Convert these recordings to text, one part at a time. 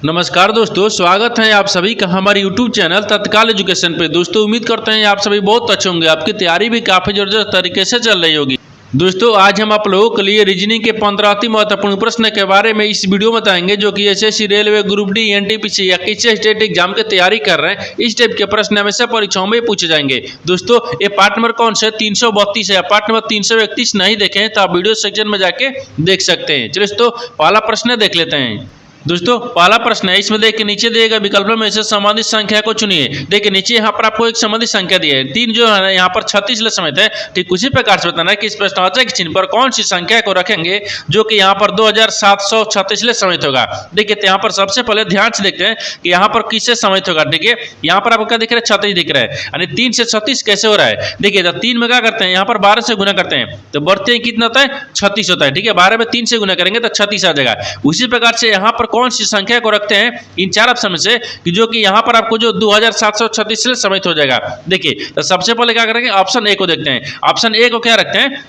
नमस्कार दोस्तों, स्वागत है आप सभी का हमारे YouTube चैनल तत्काल एजुकेशन पे। दोस्तों उम्मीद करते हैं आप सभी बहुत अच्छे होंगे, आपकी तैयारी भी काफ़ी ज़बरदस्त तरीके से चल रही होगी। दोस्तों आज हम आप लोगों के लिए रीजनिंग के 15 अति महत्वपूर्ण प्रश्न के बारे में इस वीडियो में बताएंगे, जो कि SSC, railway, group D, NTPC या किसी स्टेट एग्जाम की तैयारी कर रहे हैं। इस टाइप के प्रश्न हमेशा परीक्षाओं में पूछे जाएंगे। दोस्तों ये पार्ट नंबर कौन सा 332 है, पार्ट नंबर 331 नहीं देखें तो आप वीडियो सेक्शन में जाके देख सकते हैं। चलिए दोस्तों पहला प्रश्न देख लेते हैं। दोस्तों पहला प्रश्न है, इसमें देखिए नीचे दिएगा विकल्पों में से संबंधित संख्या को चुनिए। देखिए नीचे यहाँ पर आपको एक संबंधित संख्या दी है, 3 जो है यहाँ पर 36 समेत है। ठीक उसी प्रकार से बताना है कि इस प्रश्नवाचक चिन्ह पर कौन सी संख्या को रखेंगे जो कि यहाँ पर 2736 समेत होगा। देखिए तो यहाँ पर सबसे पहले ध्यान से देखते हैं कि यहाँ पर किससे समेत होगा। देखिए यहाँ पर आपको क्या दिख रहा है, 36 दिख रहा है, यानी 3 से 36 कैसे हो रहा है। देखिए जब 3 में क्या करते हैं, यहाँ पर 12 से गुना करते हैं तो बढ़ते हैं कितना होता है, 36 होता है। ठीक है, 12 में 3 से गुना करेंगे तो 36 आ जाएगा। उसी प्रकार से यहाँ पर कौन सी संख्या को रखते हैं इन चार ऑप्शन में से कि जो कि यहाँ पर आपको जो 2736 समेत हो जाएगा। देखिए तो सबसे पहले क्या करेंगे, ऑप्शन ए को देखते हैं। ऑप्शन ए को क्या रखते हैं,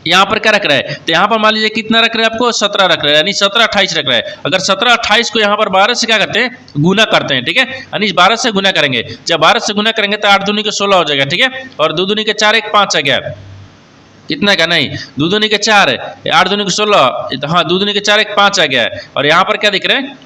यहाँ पर क्या रख रहा है, तो यहाँ पर मान लीजिए कितना रख रहे हैं, आपको 17 रख रहा है, यानी 17 28 रख रहा है। अगर 17 28 को यहाँ पर 12 से क्या करते हैं, गुना करते हैं। ठीक है, यानी 12 से गुना करेंगे। जब 12 से गुना करेंगे तो 8 दूनी के 16 हो जाएगा। ठीक है, और 2 दूनी के 4 1 5 आ गया। कितना का नहीं, 2 दूनी के 4 8 दूनी के 16, हाँ 2 दूनी के 4 1 5 आ गया है। और यहाँ पर क्या दिख रहे हैं,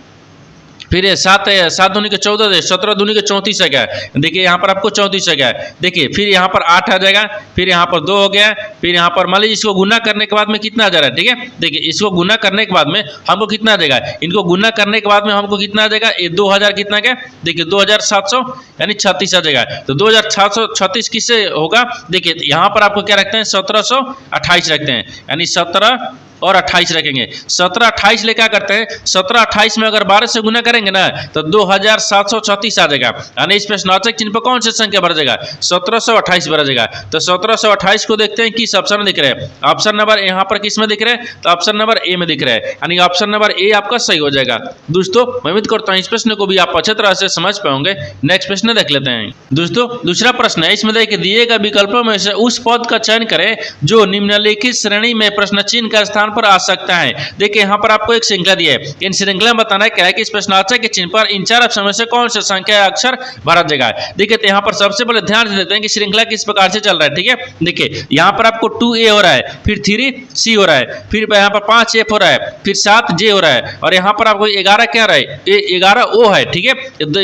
फिर 7 दूनी के 14 17 दूनी के 34 आ गया। देखिए यहाँ पर आपको 34 आ गया। देखिए फिर यहाँ पर 8 आ जाएगा, फिर यहाँ पर 2 हो गया, फिर यहाँ पर मान लीजिए इसको गुना करने के बाद में कितना आ जा रहा है। ठीक है, देखिए इसको गुना करने के बाद में हमको कितना आ जाएगा, इनको गुना करने के बाद में हमको कितना आ जाएगा, ये 2000 कितना क्या, देखिए 2700 यानी 36 आ जाएगा। तो 2736 किससे होगा, देखिए यहाँ पर आपको क्या रखते हैं, 1728 रखते हैं, यानी 17 और 28 रखेंगे। 17 28 ले क्या करते हैं, 17 28 में अगर 12 से गुना करेंगे ना तो 2736 आ जाएगा। यानी इस प्रश्नवाचक चिन्ह पर कौन सी संख्या बढ़ जाएगा, 1728 बढ़ जाएगा। तो 1728 को देखते हैं किस ऑप्शन में दिख रहा है। ऑप्शन नंबर यहाँ पर किस में दिख रहा है, तो ऑप्शन नंबर ए में दिख रहा है, यानी ऑप्शन नंबर ए आपका सही हो जाएगा। दोस्तों मैं उम्मीद करता हूँ इस प्रश्न को भी आप अच्छे तरह से समझ पाओगे। नेक्स्ट प्रश्न देख लेते हैं। दोस्तों दूसरा प्रश्न है, इसमें देखिए दिए गए विकल्पों में से उस पद का चयन करें जो निम्नलिखित श्रेणी में प्रश्न चिन्ह का स्थान पर आ सकता है। देखिए यहाँ पर आपको एक श्रृंखला दी है, इन श्रृंखला में बताना है क्या है कि इस प्रश्नवाचक के चिन्ह पर इन चार ऑप्शन में से कौन सा संख्या अक्षर भरा जाएगा। देखिए तो यहाँ पर सबसे पहले ध्यान से देखते हैं कि श्रृंखला किस प्रकार से चल रहा है। ठीक है, देखिए यहाँ पर आपको 2A हो रहा है, फिर 3C हो रहा है, फिर यहाँ पर 5F हो रहा है, फिर 7J हो रहा है, और यहाँ पर आपको 11 क्या रहा है, ये 11 O है। ठीक है,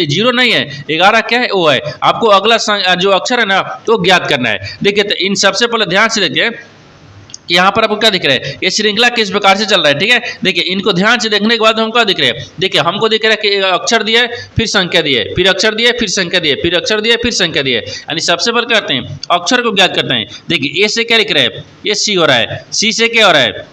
0 नहीं है, 11 क्या है, O है। आपको अगला जो अक्षर है ना तो ज्ञात करना है। देखिए तो इन सबसे पहले ध्यान से देखिए यहाँ पर आपको क्या दिख रहा है, ये श्रृंखला किस प्रकार से चल रहा है। ठीक है, देखिए इनको ध्यान से देखने के बाद हमको क्या दिख रहा है, देखिए हमको दिख रहा है कि अक्षर दिया है, फिर संख्या दी है, फिर अक्षर दिया है, फिर संख्या दी है, फिर अक्षर दिया है, फिर संख्या दी है। यानी सबसे पहले करते हैं अक्षर को ज्ञात करते हैं। देखिए ए से क्या लिख रहा है, ये सी हो रहा है, सी से क्या हो रहा है,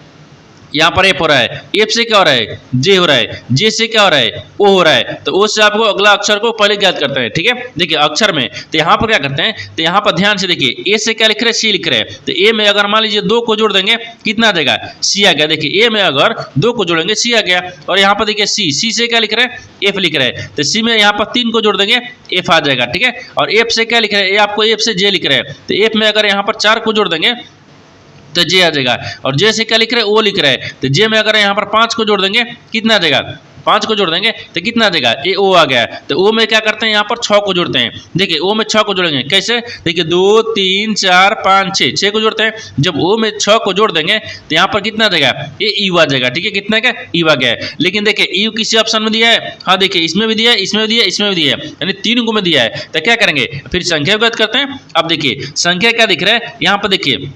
यहाँ पर एफ हो रहा है, एफ से क्या हो रहा है, जे हो रहा है, जे से क्या हो रहा है, ओ हो रहा है। तो ओ से आपको अगला अक्षर को पहले ज्ञात करते हैं। ठीक है, देखिए अक्षर में तो यहाँ पर क्या करते हैं, तो यहाँ पर ध्यान से देखिए ए से क्या लिख रहे हैं, सी लिख रहे हैं। तो ए में अगर मान लीजिए 2 को जोड़ देंगे कितना आ जाएगा, सी आ गया। देखिए ए में अगर 2 को जोड़ेंगे सी आ गया, और यहाँ पर देखिए सी से क्या लिख रहे हैं, एफ लिख रहे हैं। तो सी में यहाँ पर 3 को जोड़ देंगे एफ आ जाएगा। ठीक है, और एफ से क्या लिख रहे हैं, ये आपको एफ से जे लिख रहे हैं। तो एफ में अगर यहाँ पर 4 को जोड़ देंगे तो जे आ जाएगा, और जे से क्या लिख रहे हैं, ओ लिख रहे हैं। तो जे में अगर यहाँ पर 5 को जोड़ देंगे कितना आ जाएगा, 5 को जोड़ देंगे तो कितना आ जाएगा, ए ओ आ गया। तो ओ में क्या करते हैं, यहाँ पर 6 को जोड़ते हैं। देखिए ओ में 6 को जोड़ेंगे कैसे, देखिए 2 3 4 5 6 को जोड़ते हैं। जब ओ में 6 को जोड़ देंगे तो यहाँ पर कितना आ जाएगा, ये यू आ जाएगा। ठीक है, कितना क्या, यू आ गया है। लेकिन देखिए यू किसी ऑप्शन में दिया है, हाँ देखिए इसमें भी दिया है, इसमें भी दिया है, इसमें भी दिया है, यानी 3 को में दिया है। तो क्या करेंगे, फिर संख्या ज्ञात करते हैं। अब देखिए संख्या क्या दिख रहा है, यहाँ पर देखिए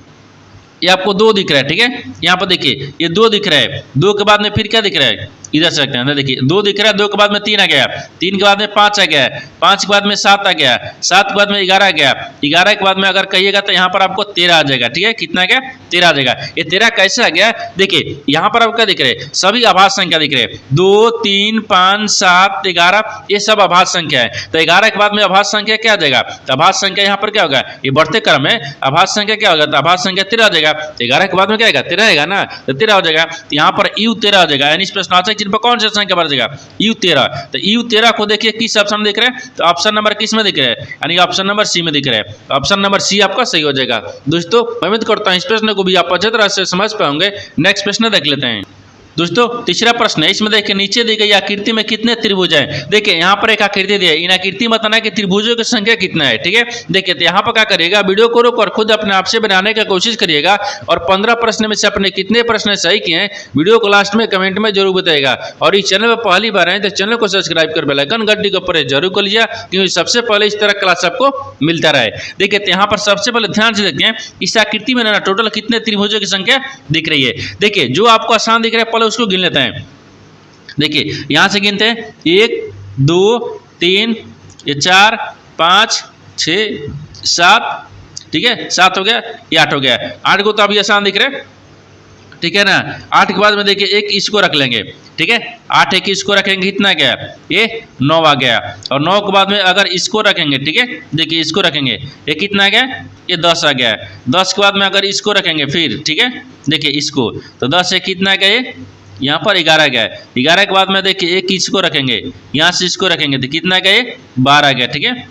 ये आपको 2 दिख रहा है। ठीक है, यहाँ पर देखिए ये 2 दिख रहा है, 2 के बाद में फिर क्या दिख रहा है, इधर से रखते हैं। देखिए 2 दिख रहा है, 2 के बाद में 3 आ गया, 3 के बाद में 5 आ गया, 5 के बाद में 7 आ गया, 7 के बाद में 11 आ गया, 11 के बाद में अगर कहिएगा तो यहाँ पर आपको 13 आ जाएगा। ठीक है, कितना आ गया, 13 आ जाएगा। ये 13 कैसे आ गया, देखिए यहाँ पर आपको क्या दिख रहे हैं, सभी आभास संख्या दिख रहे हैं, 2 3 5 7 11, ये सब आभास संख्या है। तो 11 के बाद में आभास संख्या क्या आ जाएगा, तो आभास संख्या यहाँ पर क्या होगा, ये बढ़ते क्रम में आभास संख्या क्या होगा, तो आभास संख्या 13 आ जाएगा। 11 के बाद में क्या आएगा, 13 आएगा ना, तो 13 हो जाएगा। तो यहाँ पर यू 13 आ जाएगा, यानी इस प्रश्नवाचक चिन्ह पर कौन सा संख्या बढ़ जाएगा, यू 13। तो यू 13 को देखिए किस ऑप्शन में दिख रहा है, तो ऑप्शन नंबर किस में दिख रहा है, यानी ऑप्शन नंबर सी में दिख रहा है। ऑप्शन नंबर सी आपका सही हो जाएगा। दोस्तों मैं उम्मीद करता हूँ इस प्रश्न को भी आप अच्छी तरह से समझ पाओगे। नेक्स्ट प्रश्न देख लेते हैं। दोस्तों तीसरा प्रश्न है, इसमें देखिए नीचे दी गई आकृति में कितने त्रिभुज हैं। देखिए यहाँ पर एक आकृति दी है, इन आकृति में बताना है कि त्रिभुजों की संख्या कितना है। ठीक है, देखिए तो यहाँ पर क्या करिएगा, वीडियो को रोक खुद अपने आप से बनाने की कोशिश करिएगा और 15 प्रश्न में से अपने कितने प्रश्न सही किए हैं वीडियो को लास्ट में कमेंट में जरूर बताइएगा। और इस चैनल पर पहली बार आए तो चैनल को सब्सक्राइब कर बेल आइकन घंटी के ऊपर जरूर कर लिया, क्योंकि सबसे पहले इस तरह क्लास आपको मिलता रहे। देखिए तो यहाँ पर सबसे पहले ध्यान से देखते हैं इस आकृति में ना टोटल कितने त्रिभुजों की संख्या दिख रही है। देखिए जो आपको आसान दिख रहा है पहले उसको गिन लेते हैं। देखिए यहां से गिनते हैं 1 2 3 4 5 6 7, ठीक है 7 हो गया, ये 8 हो गया। 8 को तो अभी आसान दिख रहे, ठीक है ना। 8 के बाद में देखिए एक इसको रख लेंगे, ठीक है 8 एक इसको रखेंगे, कितना गया ये 9 आ गया। और 9 के बाद में अगर इसको रखेंगे, ठीक है देखिए इसको रखेंगे, ये कितना गया ये 10 आ गया। 10 के बाद में अगर इसको रखेंगे फिर, ठीक है देखिए इसको, तो 10 से कितना गया ये यहाँ पर 11 गया। 11 के बाद में देखिए एक इसको रखेंगे, यहाँ से इसको रखेंगे तो कितना गया ये 12 गया, ठीक है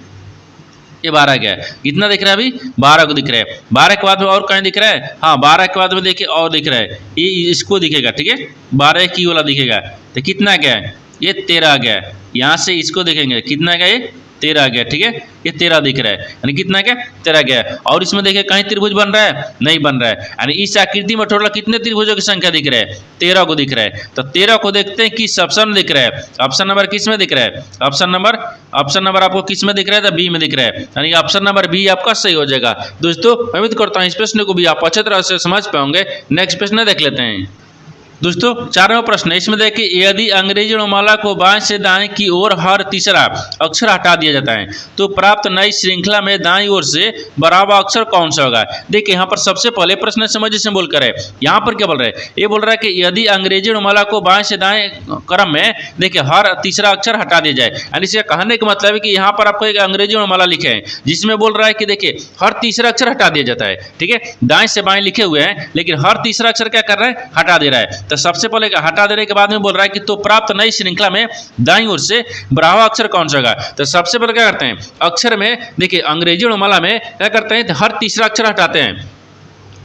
ये 12 गया। कितना दिख रहा है अभी 12 को दिख रहा है। 12 के बाद में और कहीं दिख रहा है, हाँ 12 के बाद में देखिए और दिख रहा है, ये इसको दिखेगा, ठीक है 12 की वाला दिखेगा, तो कितना गया ये 13 गया। यहाँ से इसको देखेंगे कितना गया ये 13 गया, ठीक है ये 13 दिख रहा है, यानी कितना गया 13 गया। और इसमें देखिए कहीं त्रिभुज बन रहा है, नहीं बन रहा है, यानी इस आकृति में टोटल कितने त्रिभुजों की संख्या दिख रहा है 13 को दिख रहा है। तो 13 को देखते हैं किस ऑप्शन में दिख रहा है। ऑप्शन नंबर किस में दिख रहा है, ऑप्शन नंबर आपको किस में दिख रहा है, तो बी में दिख रहा है, यानी ऑप्शन नंबर बी आपका सही हो जाएगा। दोस्तों मैं उम्मीद करता हूँ इस प्रश्न को भी आप अच्छे तरह से समझ पाओगे। नेक्स्ट प्रश्न देख लेते हैं। दोस्तों 4वां प्रश्न है, इसमें देखिए यदि अंग्रेजी वर्णमाला को बाएं से दाएं की ओर हर तीसरा अक्षर हटा दिया जाता है तो प्राप्त नई श्रृंखला में दाईं ओर से बराबर अक्षर कौन सा होगा। देखिए यहाँ पर सबसे पहले प्रश्न समझ से बोल कर है, यहाँ पर क्या बोल रहे हैं, ये बोल रहा है कि यदि अंग्रेजी वर्णमाला को बाएं से दाएं क्रम में देखिए हर तीसरा अक्षर हटा दिया जाए, यानी इसे कहने का मतलब है कि यहाँ पर आपको एक अंग्रेजी वर्णमाला लिखे हैं जिसमें बोल रहा है कि देखिए हर तीसरा अक्षर हटा दिया जाता है, ठीक है दाएं से बाएं लिखे हुए हैं लेकिन हर तीसरा अक्षर क्या कर रहा है हटा दे रहा है। तो सबसे पहले हटा देने के बाद में बोल रहा है कि तो प्राप्त नई श्रृंखला में दाईं ओर से बराबर अक्षर कौन सा होगा। तो सबसे पहले क्या करते हैं अक्षर में देखिए अंग्रेजी वर्णमाला में क्या करते हैं हर तीसरा अक्षर हटाते हैं।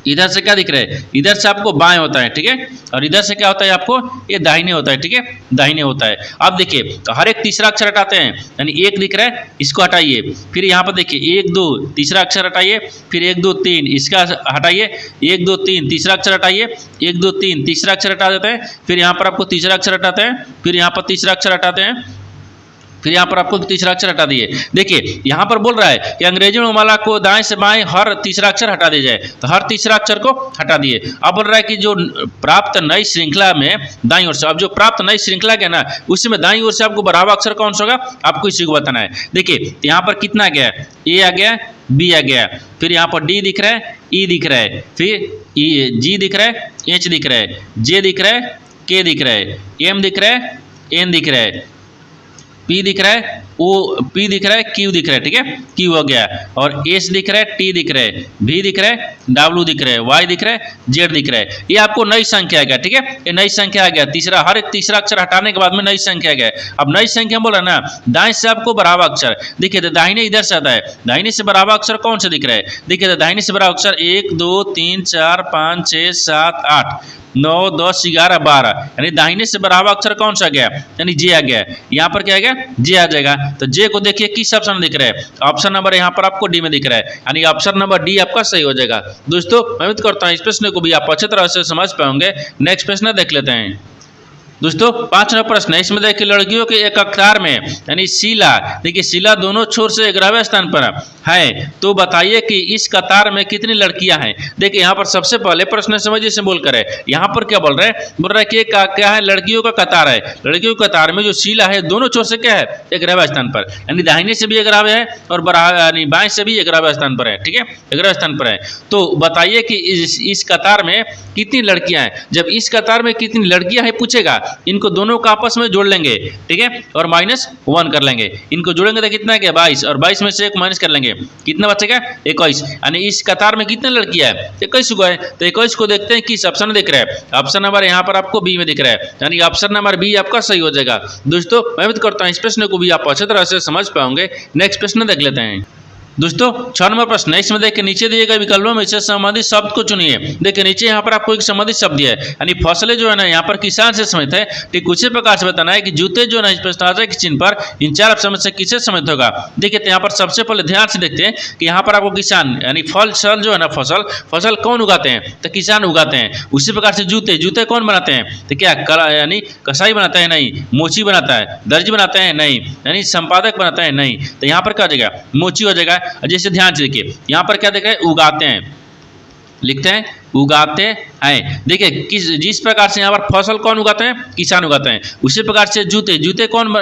इधर से क्या दिख रहा है, इधर से आपको बाएं होता है, ठीक है और इधर से क्या होता है आपको ये दाहिने होता है, ठीक है दाहिने होता है। अब देखिए तो हर एक तीसरा अक्षर हटाते हैं, यानी एक दिख रहा है इसको हटाइए, फिर यहाँ पर देखिए 1 2 तीसरा अक्षर हटाइए, फिर 1 2 3 इसका हटाइए, 1 2 3 तीसरा अक्षर हटाइए, 1 2 3 तीसरा अक्षर हटा देते हैं, फिर यहाँ पर आपको तीसरा अक्षर हटाते हैं, फिर यहाँ पर तीसरा अक्षर हटाते हैं, फिर यहाँ पर आपको तीसरा अक्षर हटा दिए। देखिए यहाँ पर बोल रहा है कि अंग्रेजी वर्णमाला को दाएं से बाएं हर तीसरा अक्षर हटा दिया जाए, तो हर तीसरा अक्षर को हटा दिए। अब बोल रहा है कि जो प्राप्त नई श्रृंखला में दाईं ओर से, अब जो प्राप्त नई श्रृंखला है ना उसमें दाईं ओर से आपको बराबर अक्षर कौन सा होगा आपको इसी को बताना है। देखिए यहाँ पर कितना गया ए आ गया, बी आ गया, फिर यहाँ पर डी दिख रहा है, ई दिख रहा है, फिर जी दिख रहा है, एच दिख रहा है, जे दिख रहा है, के दिख रहा है, एम दिख रहा है, एन दिख रहा है, पी दिख रहा है, ओ पी दिख रहा है, क्यू दिख रहा है, ठीक है क्यू हो गया, और एस दिख रहा है, टी दिख रहा है, भी दिख रहा है, डब्ल्यू दिख रहा है, वाई दिख रहा है, जेड दिख रहा है। ये आपको नई संख्या आ गया, ठीक है ये नई संख्या आ गया। तीसरा हर एक तीसरा अक्षर हटाने के बाद में नई संख्या आ गया। अब नई संख्या बोला ना दाएं से आपको बराबर अक्षर, देखिए तो दाहिने इधर से आता है, दाहिने से बराबर अक्षर कौन सा दिख रहा है, देखिए तो दाहिने से बराबर अक्षर 1 2 3 4 5 6 7 8 9 10 11 12, यानी दाहिने से बराबर अक्षर कौन सा गया, यानी जे आ गया। यहाँ पर क्या आ गया जे आ जाएगा। तो जे को देखिए किस ऑप्शन में दिख रहा है, ऑप्शन नंबर यहाँ पर आपको डी में दिख रहा है, यानी ऑप्शन नंबर डी आपका सही हो जाएगा। दोस्तों मैं उम्मीद करता हूँ इस प्रश्न को भी आप अच्छी तरह से समझ पाओगे। नेक्स्ट प्रश्न देख लेते हैं। दोस्तों 5वां प्रश्न है, इसमें देखिए लड़कियों के एक कतार में यानी शीला, देखिए शीला दोनों छोर से 11वें स्थान पर है, तो बताइए कि इस कतार में कितनी लड़कियां हैं। देखिए यहाँ पर सबसे पहले प्रश्न समझिए से बोल कर है, यहाँ पर क्या बोल रहे हैं, बोल रहा है कि क्या है लड़कियों का कतार है, लड़कियों के कतार में जो शीला है दोनों छोर से क्या है 11वें स्थान पर, यानी दाहिने से भी 11वें है और यानी बाएं से भी 11वें स्थान पर है, ठीक है 11वें स्थान पर है। तो बताइए कि इस कतार में कितनी लड़कियां हैं। जब इस कतार में कितनी लड़कियां हैं पूछेगा, इनको दोनों को आपस में जोड़ लेंगे, ठीक है और -1 कर लेंगे, इनको जोड़ेंगे तो कितना क्या 22 और 22 में से 1 माइनस कर लेंगे, कितना बचेगा 21, यानी इस कतार में कितने लड़कियां हैं 21 को है। तो 21 को देखते हैं किस ऑप्शन में दिख रहा है, ऑप्शन नंबर यहाँ पर आपको बी में दिख रहा है, यानी ऑप्शन नंबर बी आपका सही हो जाएगा। दोस्तों मैं उम्मीद करता हूँ इस प्रश्न को भी आप अच्छी तरह से समझ पाओगे। नेक्स्ट प्रश्न देख लेते हैं। दोस्तों 6 नंबर प्रश्न है, इसमें देखिए नीचे दिए गए विकल्पों में से संबंधित शब्द को चुनिए। देखिए नीचे यहाँ पर आपको एक संबंधित शब्द दिया है, यानी फसलें जो है ना यहाँ पर किसान से संबंधित है। ठीक उसी प्रकार से बताना है कि जूते जो है ना इस प्रश्नावली के चिन्ह पर इन 4 ऑप्शन में से किससे संबंधित होगा। देखिए तो यहाँ पर सबसे पहले ध्यान से देखते हैं कि यहाँ पर आपको किसान यानी फसल जो है ना फसल कौन उगाते हैं, तो किसान उगाते हैं। उसी प्रकार से जूते कौन बनाते हैं, तो क्या यानी कसाई बनाता है, नहीं। मोची बनाता है, दर्जी बनाता है, नहीं। यानी संपादक बनाता है, नहीं। तो यहाँ पर क्या हो जाएगा, मोची हो जाएगा। जैसे ध्यान से देखिए यहाँ पर क्या देख रहे हैं, उगाते हैं, लिखते हैं उगाते हैं। देखिए जिस प्रकार से यहाँ पर फसल कौन उगाते हैं, किसान उगाते हैं। उसी प्रकार से जूते कौन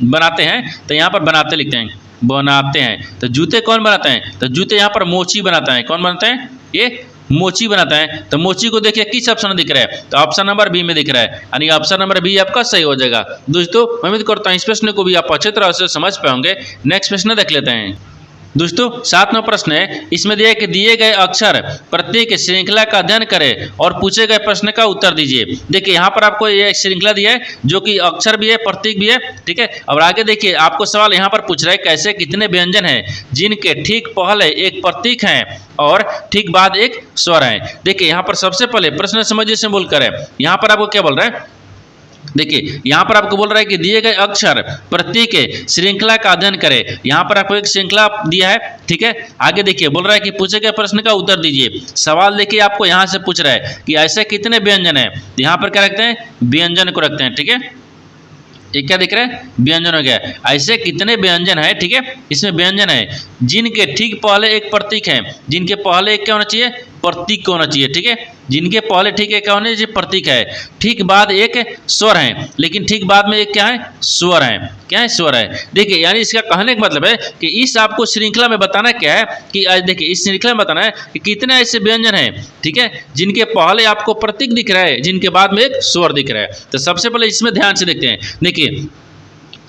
बनाते हैं, तो यहाँ पर बनाते लिखते हैं, बनाते हैं। तो जूते कौन बनाते हैं, तो जूते यहाँ पर मोची बनाता है। कौन बनाता है, ये मोची बनाता है। तो मोची को देखिए किस ऑप्शन में दिख रहा है, तो ऑप्शन नंबर बी में दिख रहा है, यानी ऑप्शन नंबर बी आपका सही हो जाएगा। दोस्तों मैं उम्मीद करता हूँ इस प्रश्न को भी आप अच्छे तरह से समझ पाएंगे। नेक्स्ट प्रश्न देख लेते हैं। दोस्तों 7 नंबर प्रश्न है, इसमें दिए गए अक्षर प्रत्येक श्रृंखला का अध्ययन करें और पूछे गए प्रश्न का उत्तर दीजिए। देखिए यहाँ पर आपको ये श्रृंखला दी है जो कि अक्षर भी है, प्रतीक भी है, ठीक है। और आगे देखिए आपको सवाल यहाँ पर पूछ रहा है कैसे कितने व्यंजन हैं जिनके ठीक पहले एक प्रतीक है और ठीक बाद एक स्वर है। देखिए यहाँ पर सबसे पहले प्रश्न समझिए से बोलकर है, यहाँ पर आपको क्या बोल रहा है, देखिए यहाँ पर आपको बोल रहा है कि दिए गए अक्षर प्रत्येक श्रृंखला का अध्ययन करें। यहाँ पर आपको एक श्रृंखला दिया है, ठीक है। आगे देखिए बोल रहा है कि पूछे गए प्रश्न का उत्तर दीजिए। सवाल देखिए आपको यहाँ से पूछ रहा है कि ऐसे कितने व्यंजन है, यहाँ पर क्या रखते हैं, व्यंजन को रखते हैं, ठीक है। ये क्या दिख रहा है, व्यंजन हो गया। ऐसे कितने व्यंजन है, ठीक है, इसमें व्यंजन है जिनके ठीक पहले एक प्रतीक है, जिनके पहले एक क्या होना चाहिए, प्रतीक होना चाहिए, ठीक है। जिनके पहले ठीक है क्या होना चाहिए, प्रतीक है। ठीक बाद एक स्वर है, लेकिन ठीक बाद में एक क्या है, स्वर है। क्या है, स्वर है। देखिए यानी इसका कहने का मतलब है कि इस आपको श्रृंखला में बताना क्या है कि देखिए इस श्रृंखला में बताना है कि कितने ऐसे व्यंजन हैं, ठीक है, जिनके पहले आपको प्रतीक दिख रहा है, जिनके बाद में एक स्वर दिख रहा है। तो सबसे पहले इसमें ध्यान से देखते हैं। देखिए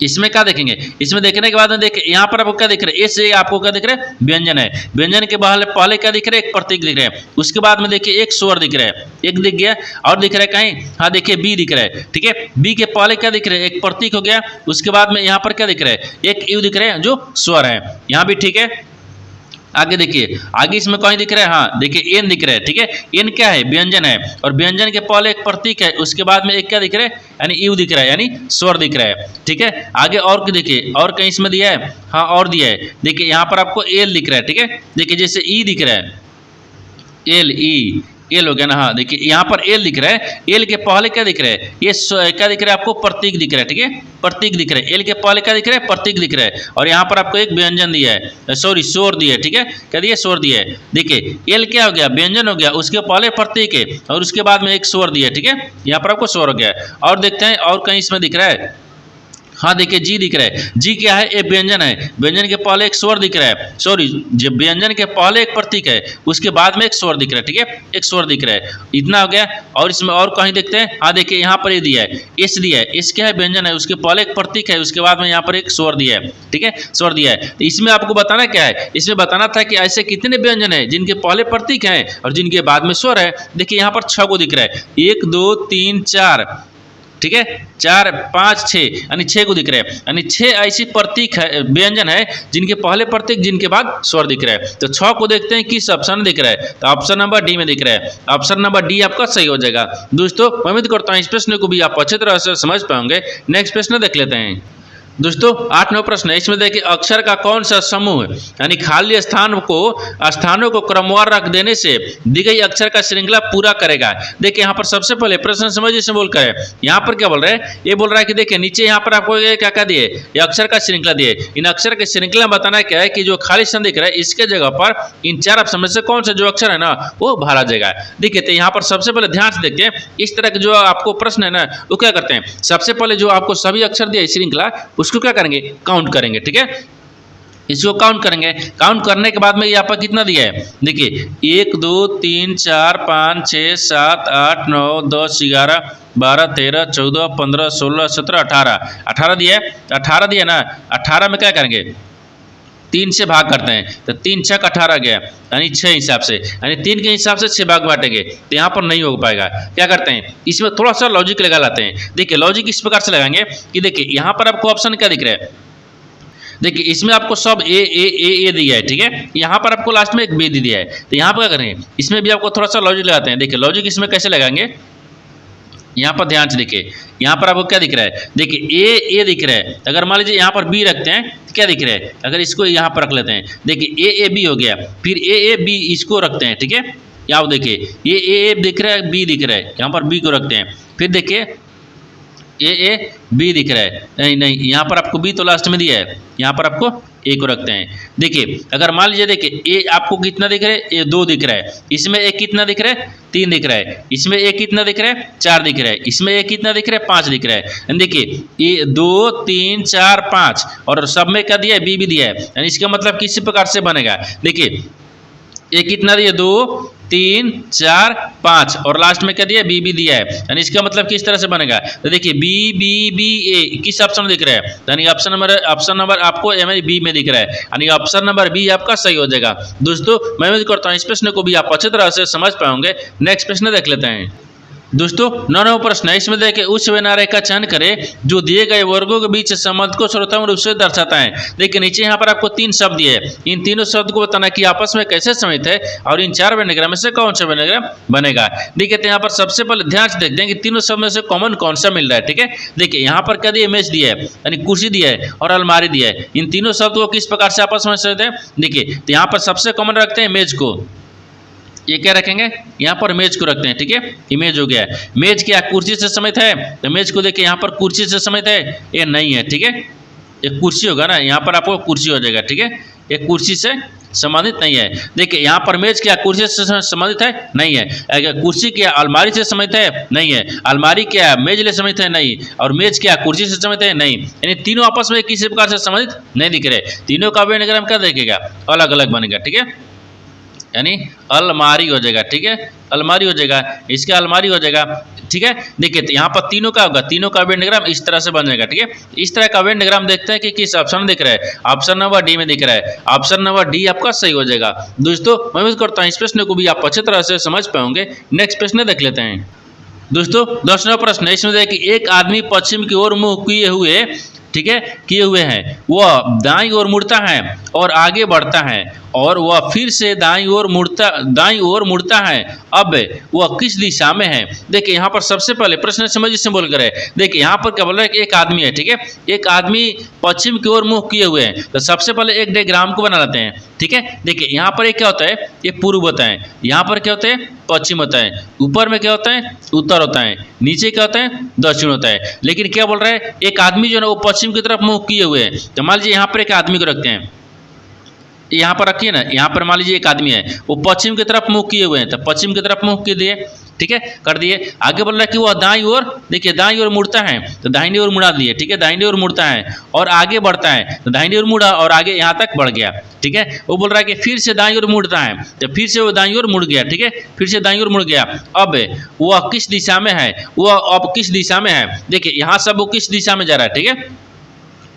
इसमें क्या देखेंगे, इसमें देखने के बाद में देखिए यहाँ पर आपको क्या दिख रहा है, ऐसे आपको क्या दिख रहा है, व्यंजन है। व्यंजन के पहले क्या दिख रहा है, एक प्रतीक दिख रहा है। उसके बाद में देखिए एक स्वर दिख रहा है, एक दिख गया और दिख रहा है कहीं, हाँ देखिए बी दिख रहा है, ठीक है। बी के पहले क्या दिख रहा है, एक प्रतीक हो गया। उसके बाद में यहाँ पर क्या दिख रहा है, एक यू दिख रहा है जो स्वर है, यहाँ भी ठीक है। आगे देखिए आगे इसमें कहीं दिख रहा है, हाँ देखिए एन दिख रहा है, ठीक है। एन क्या है, व्यंजन है और व्यंजन के पहले एक प्रतीक है, उसके बाद में एक क्या दिख रहा है, यानी यू दिख रहा है, यानी स्वर दिख रहा है, ठीक है। आगे और देखिए और कहीं इसमें दिया है, हाँ और दिया है। देखिए यहाँ पर आपको एल दिख रहा है, ठीक है। देखिए जैसे ई दिख रहा है, एल ई एल हो गया ना, हाँ देखिए यहाँ पर एल दिख रहा है। एल के पहले क्या दिख रहा है, ये क्या दिख रहा है आपको, प्रतीक दिख रहा है, ठीक है, प्रतीक दिख रहा है। एल के पहले क्या दिख रहा है, प्रतीक दिख रहा है। और यहाँ पर आपको एक व्यंजन दिया है, सॉरी स्वर दिया है, ठीक है। क्या दिया, स्वर दिया है। देखिए एल क्या हो गया, व्यंजन हो गया, उसके पहले प्रतीक है और उसके बाद में एक स्वर दिया है, ठीक है। यहाँ पर आपको स्वर हो गया। और देखते हैं और कहीं इसमें दिख रहा है, हाँ देखिए जी दिख रहा है। जी क्या है, ये व्यंजन है। व्यंजन के पहले एक स्वर दिख रहा है, सॉरी जब व्यंजन के पहले एक प्रतीक है, उसके बाद में एक स्वर दिख रहा है, ठीक है, एक स्वर दिख रहा है। इतना हो गया। और इसमें और कहीं देखते हैं, हाँ देखिए यहाँ पर ये दिया है, एस दिया है। एस क्या है, व्यंजन है, उसके पहले एक प्रतीक है, उसके बाद में यहाँ पर एक स्वर दिया है, ठीक है, स्वर दिया है। तो इसमें आपको बताना क्या है, इसमें बताना था कि ऐसे कितने व्यंजन है जिनके पहले प्रतीक है और जिनके बाद में स्वर है। देखिए यहाँ पर 6 को दिख रहा है, 1 2 3 4, ठीक है, 4 5 6, यानी 6 को दिख रहा है। यानी 6 ऐसी प्रतीक है, व्यंजन है जिनके पहले प्रतीक, जिनके बाद स्वर दिख रहा है। तो 6 को देखते हैं किस ऑप्शन में दिख रहा है, तो ऑप्शन नंबर डी में दिख रहा है। ऑप्शन नंबर डी आपका सही हो जाएगा। दोस्तों मैं उम्मीद करता हूँ इस प्रश्न को भी आप अच्छी तरह से समझ पाएंगे। नेक्स्ट प्रश्न देख लेते हैं। दोस्तों 8 नंबर प्रश्न है, इसमें देखिए अक्षर का कौन सा समूह यानी खाली स्थानों को क्रमवार रख देने से दी गई अक्षर का श्रृंखला पूरा करेगा। देखिए यहाँ पर सबसे पहले प्रश्न समझिए से बोल कर है, यहाँ पर क्या बोल रहे हैं, ये बोल रहा है कि देखिए नीचे यहाँ पर आपको ये क्या क्या दिए, ये अक्षर का श्रृंखला दिए। इन अक्षर के श्रृंखला बताना क्या है कि जो खाली स्थान दिख रहा है इसके जगह पर इन 4 ऑप्शन में से कौन सा जो अक्षर है ना वो भरा जाएगा। देखिए तो यहाँ पर सबसे पहले ध्यान से देखते हैं, इस तरह के जो आपको प्रश्न है ना वो क्या करते हैं, सबसे पहले जो आपको सभी अक्षर दिए श्रृंखला उसको क्या करेंगे, काउंट करेंगे, ठीक है। इसको काउंट करेंगे। काउंट करने के बाद में ये आपका कितना दिया है, देखिए 1 2 3 4 5 6 7 8 9 10 11 12 13 14 15 16 17 18 दिया है। 18 दिया ना, 18 में क्या करेंगे, 3 से भाग करते हैं, तो 3 6 18 गया, यानी 6 हिसाब से, यानी 3 के हिसाब से 6 भाग बांटेंगे, तो यहाँ पर नहीं हो पाएगा। क्या करते हैं, इसमें थोड़ा सा लॉजिक लगा लाते हैं। देखिए लॉजिक इस प्रकार से लगाएंगे कि देखिए यहाँ पर आपको ऑप्शन क्या दिख रहा है, देखिए इसमें आपको सब ए दिया है, ठीक है। यहाँ पर आपको लास्ट में एक बी दिया है, तो यहाँ पर क्या करेंगे, इसमें भी आपको थोड़ा सा लॉजिक लगाते हैं। देखिए लॉजिक इसमें कैसे लगाएंगे, यहाँ पर ध्यान से देखिए, यहाँ पर आपको क्या दिख रहा है, देखिए ए दिख रहा है। अगर मान लीजिए यहाँ पर बी रखते हैं तो क्या दिख रहा है, अगर इसको यहाँ पर रख लेते हैं, देखिए ए बी हो गया, फिर ए बी इसको रखते हैं, ठीक है। यहाँ देखिए ये ए दिख रहा है, बी दिख रहा है, यहाँ पर बी को रखते हैं, फिर देखिए ए बी दिख रहा है, नहीं यहाँ पर आपको बी तो लास्ट में दिया है, यहाँ पर आपको ए को रखते हैं। देखिए अगर मान लीजिए, देखिए ए आपको कितना दिख रहा है, ए 2 दिख रहा है, इसमें ए कितना दिख रहा है, 3 दिख रहा है, इसमें ए कितना दिख रहा है, 4 दिख रहा है, इसमें ए कितना दिख रहा है, 5 दिख रहा है। देखिए ए 2 3 4 5 और सब में क्या दिया है, बी भी दिया है, यानी इसका मतलब किसी प्रकार से बनेगा। देखिए ए कितना दिया, 2 3 4 5 और लास्ट में क्या दिया, बी भी दिया है, यानी इसका मतलब किस तरह से बनेगा, तो देखिए बी बी बी ए किस ऑप्शन में दिख रहा है, यानी ऑप्शन नंबर आपको बी में दिख रहा है, यानी ऑप्शन नंबर बी आपका सही हो जाएगा। दोस्तों मैं उम्मीद करता हूँ इस प्रश्न को भी आप अच्छी तरह से समझ पाओगे। नेक्स्ट प्रश्न देख लेते हैं। दोस्तों 9वां प्रश्न है, इसमें देखिए उस व्यनारे का चयन करें जो दिए गए वर्गों के बीच संबंध को सर्वोत्तम रूप से दर्शाता है। देखिए नीचे यहाँ पर आपको 3 शब्द दिए हैं, इन तीनों शब्द को बताना कि आपस में कैसे संबंधित है और इन 4 व्यंजनग्राम में से कौन सा व्यंजनग्राम बनेगा। देखिए तो यहाँ पर सबसे पहले ध्यान से देखते हैं कि तीनों शब्द में से कॉमन कौन सा मिल रहा है, ठीक है। देखिए यहाँ पर क्या दिया, मेज दिया है, यानी कुर्सी दिया है और अलमारी दिया है। इन तीनों शब्द को किस प्रकार से आपस में संबंधित है, देखिए तो यहाँ पर सबसे कॉमन रखते हैं मेज को, ये क्या रखेंगे, यहाँ पर मेज को रखते हैं, ठीक है। इमेज हो गया, मेज क्या कुर्सी से समेत है, तो मेज को देखिए यहाँ पर कुर्सी से समेत है, ये नहीं है, ठीक है। एक कुर्सी होगा ना, यहाँ पर आपको कुर्सी हो जाएगा, ठीक है। एक कुर्सी से संबंधित नहीं है। देखिए यहाँ पर मेज क्या कुर्सी से संबंधित है, नहीं है। अगर कुर्सी क्या अलमारी से संबंधित है, नहीं है। अलमारी क्या मेज से संबंधित है, नहीं। और मेज क्या कुर्सी से संबंधित है, नहीं। यानी तीनों आपस में किसी प्रकार से संबंधित नहीं दिख रहे, तीनों का व्यंजनग्राम क्या देखेगा, अलग अलग बनेगा, ठीक है। यानी अलमारी हो जाएगा, ठीक है, अलमारी हो जाएगा, इसका अलमारी हो जाएगा, ठीक है। देखिए तो यहाँ पर तीनों का होगा, तीनों का व्यंजनग्राम इस तरह से बन जाएगा, ठीक है। इस तरह का व्यंजनग्राम देखते हैं कि किस ऑप्शन में दिख रहा है, ऑप्शन नंबर डी में दिख रहा है, ऑप्शन नंबर डी आपका सही हो जाएगा। दोस्तों मैं उम्मीद करता हूँ इस प्रश्न को भी आप अच्छी तरह से समझ पाओगे। नेक्स्ट प्रश्न देख लेते हैं। दोस्तों 10वां प्रश्न है, इसमें देखिए एक आदमी पश्चिम की ओर मुंह किए हुए, ठीक है, किए हुए हैं, वह दाईं ओर मुड़ता है और आगे बढ़ता है और वह फिर से दाईं ओर मुड़ता है, अब वह किस दिशा में है। देखिए यहाँ पर सबसे पहले प्रश्न समझ से बोल कर, देखिए यहाँ पर क्या बोल रहा है कि एक आदमी है, ठीक है, एक आदमी पश्चिम की ओर मुंह किए हुए हैं, तो सबसे पहले एक डायग्राम को बना लेते हैं, ठीक है। देखिए यहाँ पर एक क्या होता है, ये पूर्व होता है, यहाँ पर क्या होता है, पश्चिम होता है, ऊपर में क्या होता है, उत्तर होता है, नीचे क्या होता है, दक्षिण होता है। लेकिन क्या बोल रहा है, एक आदमी जो है वो पश्चिम की तरफ मुंह किए हुए हैं, तो मान लीजिए यहाँ पर एक आदमी को रखते हैं, यहाँ पर रखिए ना, यहाँ पर मान लीजिए एक आदमी है वो पश्चिम की तरफ मुंह किए हुए हैं, तो पश्चिम की तरफ मुंह किए दिए, ठीक है, कर दिए। आगे बोल रहा है कि वह दाईं ओर, देखिए दाईं ओर मुड़ता है, तो दाहिनी ओर मुड़ा दिए, ठीक है, दाहिनी ओर मुड़ता है और आगे बढ़ता है, तो दाहिनी ओर मुड़ा और आगे यहाँ तक बढ़ गया, ठीक है। वो बोल रहा है कि फिर से दाईं ओर मुड़ता है, तो फिर से वो दाईं ओर मुड़ गया, ठीक है, फिर से दाईं ओर मुड़ गया, अब वह किस दिशा में है, वह अब किस दिशा में है। देखिए यहाँ सब वो किस दिशा में जा रहा है, ठीक है,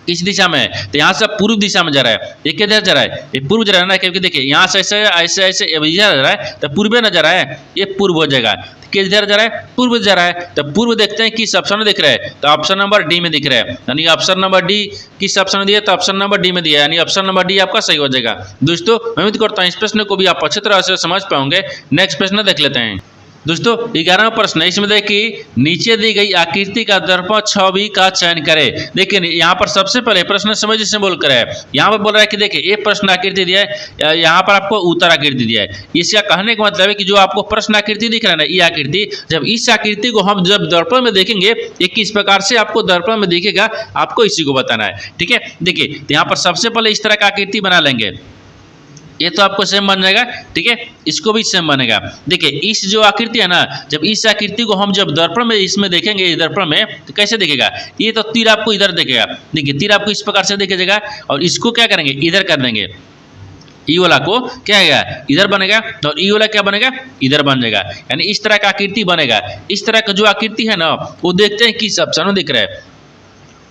किस दिशा में है, तो यहाँ से पूर्व दिशा में जा रहा है, ये किधर जा रहा है, ये पूर्व जा रहा है ना, क्योंकि देखिए यहाँ से ऐसे ऐसे ऐसे इधर जा रहा है, तो पूर्व न जा रहा है, ये पूर्व हो जाएगा, किधर जा रहा है, पूर्व जा रहा है, तो पूर्व देखते हैं किस ऑप्शन में दिख रहा है, तो ऑप्शन नंबर डी में दिख रहा है, यानी ऑप्शन नंबर डी किस ऑप्शन में दिया, तो ऑप्शन नंबर डी में दिया, यानी ऑप्शन नंबर डी आपका सही हो जाएगा। दोस्तों मैं उम्मीद करता हूँ इस प्रश्न को भी आप अच्छी तरह से समझ पाओगे। नेक्स्ट प्रश्न देख लेते हैं। दोस्तों 11वां प्रश्न है, इसमें देखिए नीचे दी गई आकृति का दर्पण छवि का चयन करें। देखिए यहाँ पर सबसे पहले प्रश्न समझ से बोल कर है, यहाँ पर बोल रहा है कि देखिए एक प्रश्न आकृति दिया है, यहाँ पर आपको उत्तर आकृति दिया है। इसका कहने का मतलब है कि जो आपको प्रश्न आकृति दिख रहा है ना, ये आकृति, जब इस आकृति को हम जब दर्पण में देखेंगे, ये किस प्रकार से आपको दर्पण में दिखेगा, आपको इसी को बताना है, ठीक है। देखिए यहाँ पर सबसे पहले इस तरह का आकृति बना लेंगे, ये तो आपको सेम बन जाएगा, ठीक है, इसको भी सेम बनेगा। देखिए इस जो आकृति है ना, जब इस आकृति को हम जब दर्पण में इसमें देखेंगे, इस दर्पण में, तो कैसे दिखेगा, ये तो तीर आपको इधर दिखेगा, देखिए तीर आपको इस प्रकार से दिखेगा, और इसको क्या करेंगे, इधर कर देंगे, ई वाला को क्या है, इधर बनेगा, और ई वाला क्या बनेगा, इधर बन जाएगा, यानी इस तरह का आकृति बनेगा। इस तरह का जो आकृति है ना, वो देखते हैं किस ऑप्शन में दिख रहा है,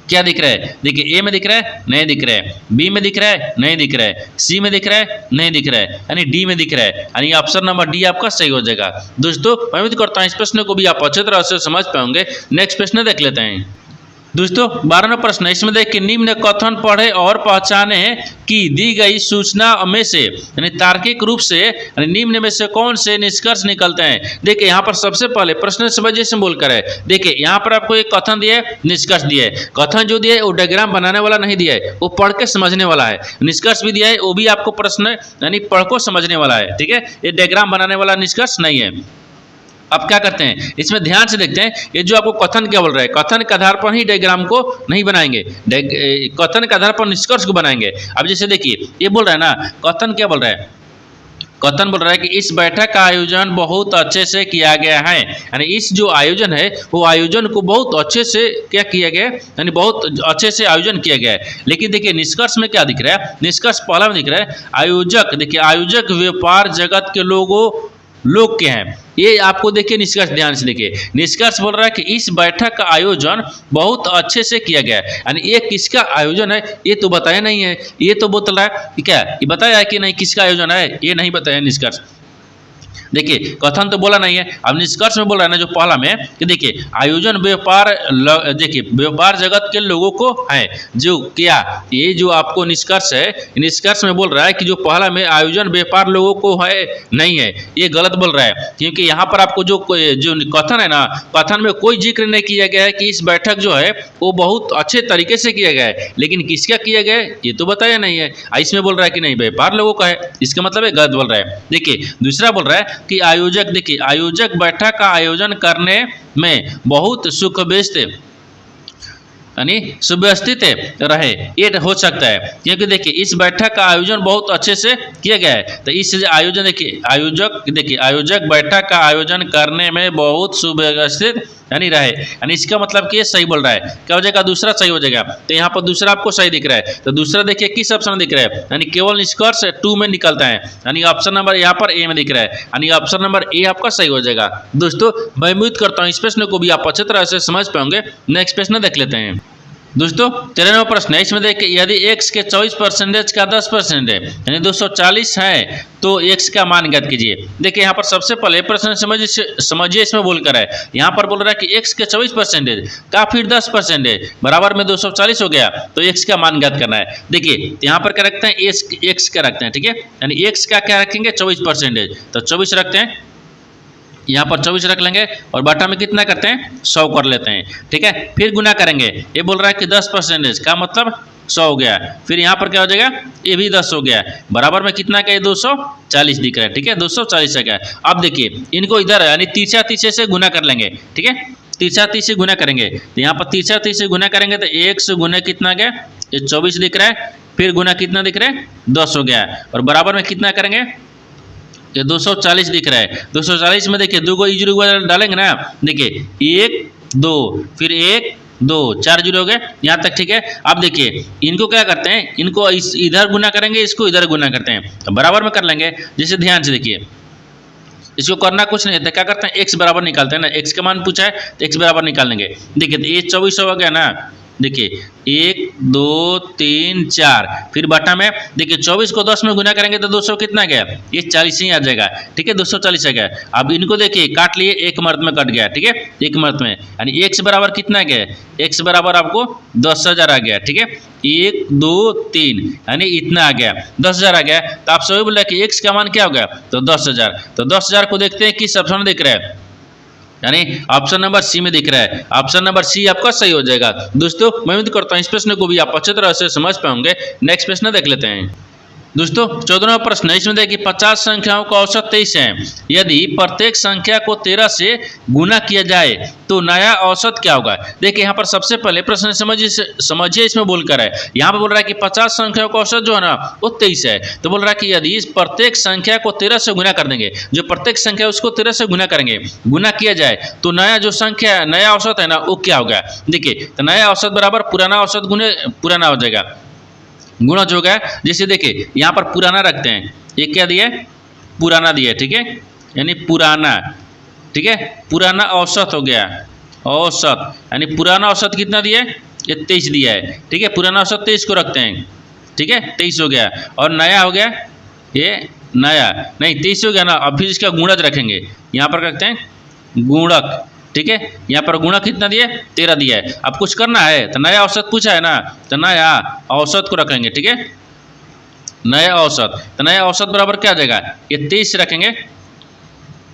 क्या दिख रहा है, देखिए ए में दिख रहा है, नहीं दिख रहा है, बी में दिख रहा है, नहीं दिख रहा है, सी में दिख रहा है, नहीं दिख रहा है, यानी डी में दिख रहा है, यानी ऑप्शन नंबर डी आपका सही हो जाएगा। दोस्तों मैं उम्मीद करता हूँ इस प्रश्न को भी आप अच्छी तरह से समझ पाओगे। नेक्स्ट प्रश्न देख लेते हैं। दोस्तों 12वां प्रश्न, इसमें देखिए निम्न कथन पढ़े और पहचाने कि दी गई सूचना में से यानी तार्किक रूप से यानी निम्न में से कौन से निष्कर्ष निकलते हैं। देखिए यहाँ पर सबसे पहले प्रश्न समझिए से बोलकर है। देखिए यहाँ पर आपको एक कथन दिया है, निष्कर्ष दिया है। कथन जो दिया है वो डायग्राम बनाने वाला नहीं दिया है, वो पढ़ के समझने वाला है। निष्कर्ष भी दिया है, वो भी आपको प्रश्न यानी पढ़ को समझने वाला है। ठीक है, ये डायग्राम बनाने वाला निष्कर्ष नहीं है। अब क्या करते हैं, इसमें ध्यान से देखते हैं। ये जो आपको कथन क्या बोल रहा है, कथन के आधार पर ही डायग्राम को नहीं बनाएंगे, कथन के आधार पर निष्कर्ष को बनाएंगे। अब जैसे देखिए ये बोल रहा है ना, कथन क्या बोल रहा है, कथन बोल रहा है कि इस बैठक का आयोजन बहुत अच्छे से किया गया है। यानी इस जो आयोजन है वो आयोजन को बहुत अच्छे से क्या किया गया है, यानी बहुत अच्छे से आयोजन किया गया है। लेकिन देखिए निष्कर्ष में क्या दिख रहा है, निष्कर्ष पहला में दिख रहा है आयोजक, देखिए आयोजक व्यापार जगत के लोग के हैं। ये आपको देखिए निष्कर्ष ध्यान से देखिए, निष्कर्ष बोल रहा है कि इस बैठक का आयोजन बहुत अच्छे से किया गया है। यानी ये किसका आयोजन है ये तो बताया नहीं है, ये तो बोल रहा है क्या ये बताया है कि नहीं किसका आयोजन है, ये नहीं बताया निष्कर्ष। देखिए कथन तो बोला नहीं है, अब निष्कर्ष में बोल रहा है ना जो पहला में कि देखिए आयोजन व्यापार, देखिए व्यापार जगत के लोगों को है जो क्या, ये जो आपको निष्कर्ष है, निष्कर्ष में बोल रहा है कि जो पहला में आयोजन व्यापार लोगों को है नहीं है, ये गलत बोल रहा है। क्योंकि यहाँ पर आपको जो कथन है ना, कथन में कोई जिक्र नहीं किया गया है कि इस बैठक जो है वो बहुत अच्छे तरीके से किया गया है, लेकिन किसका किया गया है ये तो बताया नहीं है। इसमें बोल रहा है कि नहीं व्यापार लोगों का है, इसका मतलब है गलत बोल रहा है। देखिए दूसरा बोल रहा है कि आयोजक, देखिए आयोजक बैठक का आयोजन करने में बहुत सुव्यवस्थित यानी सुव्यवस्थित रहे, ये हो सकता है। क्योंकि देखिए इस बैठक का आयोजन बहुत अच्छे से किया गया है, तो इस आयोजन देखिए आयोजक बैठक का आयोजन करने में बहुत सुव्यवस्थित यानी रहे, यानी इसका मतलब कि ये सही बोल रहा है। क्या हो जाएगा, दूसरा सही हो जाएगा। तो यहाँ पर दूसरा आपको सही दिख रहा है, तो दूसरा देखिए किस ऑप्शन में दिख रहा है, यानी केवल निष्कर्ष 2 में निकलता है, यानी ऑप्शन नंबर यहाँ पर ए में दिख रहा है, यानी ऑप्शन नंबर ए आपका सही हो जाएगा। दोस्तों मैं उम्मीद करता हूँ इस प्रश्न को भी आप अच्छी तरह से समझ पाएंगे। नेक्स्ट प्रश्न देख लेते हैं। दोस्तों 13वां प्रश्न है, इसमें देखिए यदि x के 24% का 10% है यानी 240 है तो x का मान ज्ञात कीजिए। देखिए यहाँ पर सबसे पहले प्रश्न समझिए इसमें बोलकर है, यहाँ पर बोल रहा है कि x के 24% का फिर 10% है बराबर में 240 हो गया, तो x का मान ज्ञात करना है। देखिए यहाँ पर क्या रखते हैं, x का रखते हैं, ठीक है, यानी x का क्या रखेंगे 24%, तो 24 रखते हैं, यहाँ पर 24 रख लेंगे और बटा में कितना करते हैं 100 कर लेते हैं, ठीक है। फिर गुना करेंगे, ये बोल रहा है कि 10% का मतलब 100 हो गया, फिर यहाँ पर क्या हो जाएगा ये भी 10 हो गया, बराबर में कितना का ये 240 दिख रहा है, ठीक है 240 का। अब देखिए इनको इधर यानी तीसरा तीसरे से गुना कर लेंगे, ठीक है, तीसरा तीसरे गुना करेंगे, तो यहाँ पर तीसरा तीसरे गुना करेंगे तो 1 से गुना कितना गया ये 24 दिख रहा है, फिर गुना कितना दिख रहा है 10 हो गया, और बराबर में कितना करेंगे ये 240 दिख रहा है। 240 में देखिए 2 को जीरो डालेंगे ना, देखिए 1 2 फिर 1 2 4 जीरो हो गए यहाँ तक, ठीक है। अब देखिए इनको क्या करते हैं, इनको इधर गुना करेंगे, इसको इधर गुना करते हैं, तो बराबर में कर लेंगे। जैसे ध्यान से देखिए इसको करना कुछ नहीं है, क्या करते हैं x बराबर निकालते हैं ना, x का मान पूछा है तो x बराबर निकाल लेंगे। देखिए तो ये 24 हो गया ना, देखिए 1 2 3 4 फिर बटा में देखिए 24 को 10 में गुना करेंगे तो 200 कितना गया ये 40 ही आ जाएगा, ठीक है 240 आ गया। अब इनको देखिए काट लिए, एक मर्द में कट गया, ठीक है एक मर्द में, यानी x बराबर कितना गया, x बराबर आपको 10,000 आ गया, ठीक है 1 2 3 यानी इतना आ गया 10,000 आ गया। तो आप सभी बोल रहे कि x का मान क्या हो गया तो 10,000, तो 10,000 को देखते हैं किस ऑप्शन में दिख रहा है, यानी ऑप्शन नंबर सी में दिख रहा है, ऑप्शन नंबर सी आपका सही हो जाएगा। दोस्तों मैं उम्मीद करता हूँ इस प्रश्न को भी आप अच्छी तरह से समझ पाएंगे। नेक्स्ट प्रश्न देख लेते हैं। दोस्तों 14वां प्रश्न है, इसमें देखिए 50 संख्याओं का औसत 23 है, यदि प्रत्येक संख्या को 13 से गुना किया जाए तो नया औसत क्या होगा। देखिए यहाँ पर सबसे पहले प्रश्न समझिए इसमें बोलकर है, यहाँ पर बोल रहा है कि 50 संख्याओं का औसत जो है ना वो 23 है, तो बोल रहा है कि यदि इस प्रत्येक संख्या को 13 से गुना कर देंगे, जो प्रत्येक संख्या उसको 13 से गुना करेंगे, गुना किया जाए तो नया जो संख्या नया औसत है ना वो क्या होगा। देखिए तो नया औसत बराबर पुराना औसत गुने पुराना हो जाएगा, गुणा जो होगा। जैसे देखिए यहाँ पर पुराना रखते हैं, ये क्या दिया पुराना दिया, ठीक है यानी पुराना, ठीक है पुराना औसत हो गया, औसत यानी पुराना औसत कितना दिया है ये 23 दिया है, ठीक है पुराना औसत 23 को रखते हैं, ठीक है 23 हो गया, और नया हो गया ये नया नहीं 23 हो गया ना, अब फिर इसका गुणज रखेंगे, यहाँ पर रखते हैं गुणक, ठीक है। यहाँ पर गुणा कितना दिया है, 13 दिया है। अब कुछ करना है तो नया औसत पूछा है ना, तो नया औसत को रखेंगे, ठीक है। नया औसत, तो नया औसत बराबर क्या आ जाएगा, ये 23 रखेंगे।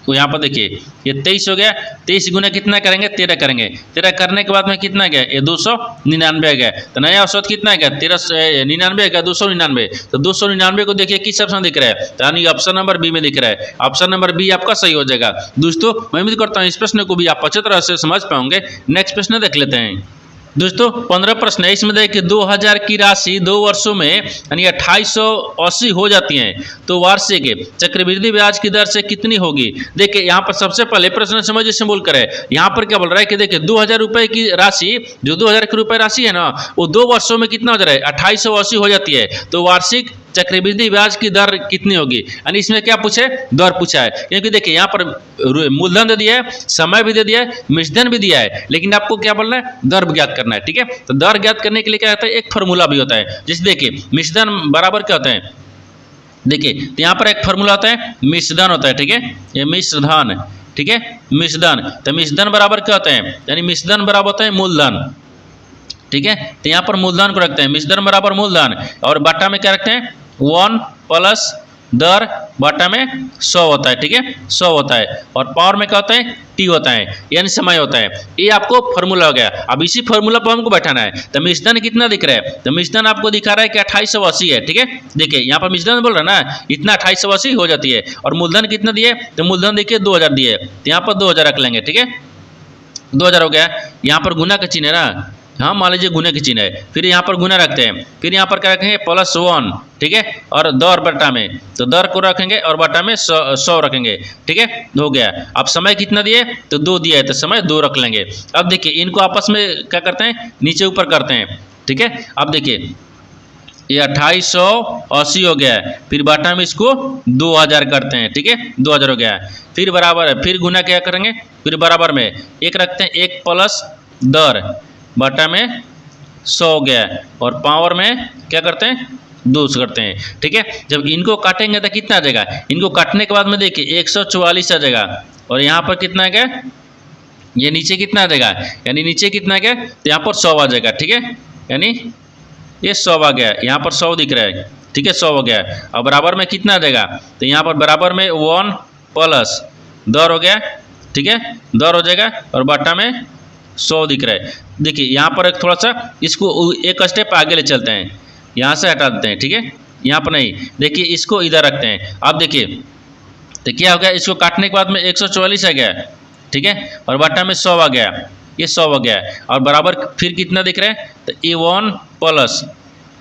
तो यहाँ पर देखिए ये 23 हो गया, 23 गुना कितना करेंगे, 13 करेंगे। 13 करने के बाद में कितना गया, ये 299 आ गया। तो नया औसत कितना गया, 1399 गया, 299। तो 299 को देखिए किस ऑप्शन दिख रहा है, तो यानी ऑप्शन नंबर बी में दिख रहा है। ऑप्शन नंबर बी आपका सही हो जाएगा। दोस्तों मैं उम्मीद करता हूँ इस प्रश्न को भी आप अच्छी तरह से समझ पाओगे। नेक्स्ट प्रश्न देख लेते हैं। दोस्तों 15 प्रश्न है, इसमें देखिए 2000 की राशि 2 वर्षों में यानी 2880 हो जाती है, तो वार्षिक चक्रवृद्धि ब्याज की दर से कितनी होगी। देखिए यहाँ पर सबसे पहले प्रश्न समझिए सिंबल करें। यहाँ पर क्या बोल रहा है कि देखिए 2000 रुपये की राशि, जो 2000 की रुपये राशि है ना, वो 2 वर्षों में कितना हो जा रहा है, 2880 हो जाती है, तो वार्षिक चक्रवृद्धि ब्याज की दर कितनी होगी। यानी इसमें क्या पूछे, दर पूछा है। क्योंकि देखिए यहाँ पर मूलधन दे दिया है, समय भी दे दिया है, मिश्रधन भी दिया है, लेकिन आपको क्या बोलना है, दर ज्ञात करना है, ठीक है। तो दर ज्ञात करने के लिए क्या होता है, एक फार्मूला भी होता है। जैसे देखिए मिश्रधन बराबर क्या होता है, देखिए तो यहाँ पर एक फार्मूला होता है, मिश्रधन होता है, ठीक है। ये मिश्रधन, ठीक है, मिश्रधन। तो मिश्रधन बराबर क्या होता है, यानी मिश्रधन बराबर होता है मूलधन, ठीक है। तो यहाँ पर मूलधन को रखते हैं, मिश्रधन बराबर मूलधन, और बाटा में क्या रखते हैं, 1 प्लस दर बाटा में 100 होता है, ठीक है, 100 होता है। और पावर में क्या होता है, टी होता है, यानी समय होता है। ये आपको फार्मूला हो गया। अब इसी फार्मूला पर हमको बैठाना है। तो मिश्रधन कितना दिख रहा है, तो मिश्रधन आपको दिखा रहा है कि 2880 है, ठीक है। देखिए यहाँ पर मिश्रधन बोल रहा है ना, इतना 2880 हो जाती है। और मूलधन कितना दिए, तो मूलधन देखिए 2000 दिए, तो यहाँ पर 2000 रख लेंगे, ठीक है, 2000 हो गया। यहाँ पर गुना का चिन्ह है ना, हाँ मान लीजिए गुना की चिन्ह है, फिर यहाँ पर गुना रखते हैं, फिर यहाँ पर क्या रखेंगे, +1, ठीक है, और दर बटा में, तो दर को रखेंगे और बटा में 100 रखेंगे, ठीक है, हो गया। अब समय कितना दिए, तो 2 दिया है, तो समय 2 रख लेंगे। अब देखिए इनको आपस में क्या करते हैं, नीचे ऊपर करते हैं, ठीक है। अब देखिए ये 2880 हो गया है, फिर बाटा में इसको 2000 करते हैं, ठीक है, 2000 हो गया है। फिर बराबर है, फिर गुना क्या करेंगे, फिर बराबर में एक रखते हैं, 1 प्लस दर बटा में 100 हो गया है, और पावर में क्या करते हैं, 2 करते हैं, ठीक है। जब इनको काटेंगे तो कितना आ जाएगा, इनको काटने के बाद में देखिए 144 आ जाएगा, और यहाँ पर कितना आ गया, ये नीचे कितना आ जाएगा, यानी नीचे कितना आ गया, तो यहाँ पर 100 आ जाएगा, ठीक है, यानी ये 100 आ गया, यहाँ पर 100 दिख रहा है, ठीक है, 100 हो गया। अब बराबर में कितना आ जाएगा, तो यहाँ पर बराबर में 1 प्लस दर हो गया, ठीक है, दर हो जाएगा, और बटा में 100 दिख रहा है। देखिए यहाँ पर एक थोड़ा सा इसको एक स्टेप आगे ले चलते हैं, यहाँ से हटा देते हैं, ठीक है, यहाँ पर नहीं, देखिए इसको इधर रखते हैं। अब देखिए तो क्या हो गया, इसको काटने के बाद में 144 आ गया, ठीक है, और बटा में 100 आ गया, ये 100 हो गया, और बराबर फिर कितना दिख रहा है, तो A1 प्लस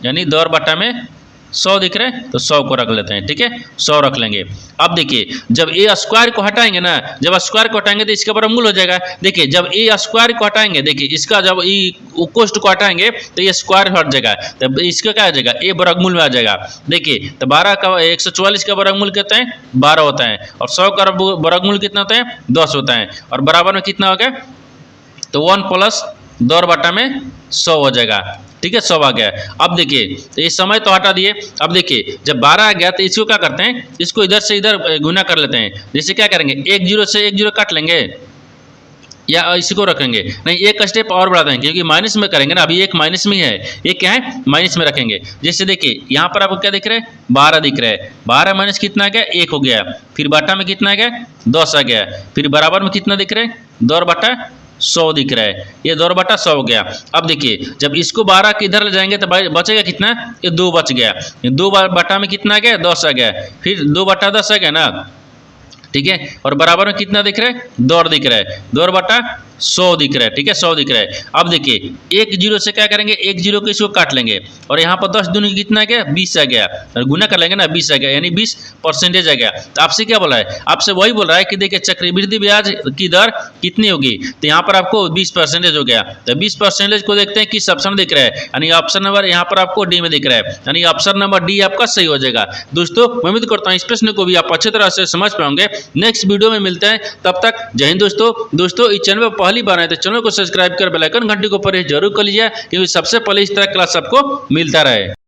यानी दर बटा में 100 दिख रहे हैं, तो 100 को रख लेते हैं, ठीक है, 100 रख लेंगे। अब देखिए जब ए स्क्वायर को हटाएंगे ना, जब स्क्वायर को हटाएंगे तो इसका वर्गमूल हो जाएगा। देखिए जब ए स्क्वायर को हटाएंगे, देखिए इसका जब ई कोष्ठ को हटाएंगे तो ये स्क्वायर हट जाएगा, तब इसका क्या आ जाएगा, ए वर्गमूल में आ जाएगा। देखिए तो 12 का 144 का वर्गमूल कितना है, 12 होता है, और 100 का वर्गमूल कितना होता है, 10 होता है, और बराबर में कितना हो गया, तो 1 प्लस दर बटा में 100 हो जाएगा, ठीक है, 100 आ गया। अब देखिए तो ये समय तो हटा दिए। अब देखिए जब 12 आ गया तो इसको क्या करते हैं, इसको इधर से इधर गुना कर लेते हैं। जैसे क्या करेंगे, 1 0 से 1 0 काट लेंगे, या इसी को रखेंगे, नहीं एक स्टेप और बढ़ा देंगे, क्योंकि माइनस में करेंगे ना, अभी एक माइनस में है, ये क्या है, माइनस में रखेंगे। जैसे देखिए यहाँ पर आपको क्या दिख रहा है, 12 दिख रहा है, 12 माइनस कितना आ गया, 1 हो गया, फिर बाटा में कितना आ गया, 10 आ गया, फिर बराबर में कितना दिख रहा है, दौर बटा 100 दिख रहा है, ये दौर बटा 100 हो गया। अब देखिए जब इसको 12 के इधर ले जाएंगे तो बचेगा कितना, ये 2 बच गया, 2 बटा में कितना आ गया, 10 आ गया, फिर 2 बटा 10 आ गया ना, ठीक है, और बराबर में कितना दिख रहा है, दौर दिख रहा है, दौर बटा 100 दिख रहा है, ठीक है, 100 दिख रहा है। अब देखिए 1 0 से क्या करेंगे, 1 0 को इसको काट लेंगे, और यहाँ पर 10 दूनी कितना आ गया, 20 आ गया, और गुना कर लेंगे ना, 20 आ गया, यानी 20% आ गया। तो आपसे क्या बोला है, आपसे वही बोल रहा है कि देखिए चक्रवृद्धि ब्याज की दर कितनी होगी, तो यहाँ पर आपको 20% हो गया। तो 20% को देखते हैं किस ऑप्शन दिख रहा है, यानी ऑप्शन नंबर यहाँ पर आपको डी में दिख रहा है, यानी ऑप्शन नंबर डी आपका सही हो जाएगा। दोस्तों मैं उम्मीद करता हूँ इस प्रश्न को भी आप अच्छी तरह से समझ पाएंगे। नेक्स्ट वीडियो में मिलते हैं, तब तक जय हिंद। दोस्तों इस चैनल पर पहली बार आए तो चैनल को सब्सक्राइब कर बेल आइकन घंटी को प्रेस जरूर कर लीजिए, क्योंकि सबसे पहले इस तरह क्लास आपको मिलता रहे।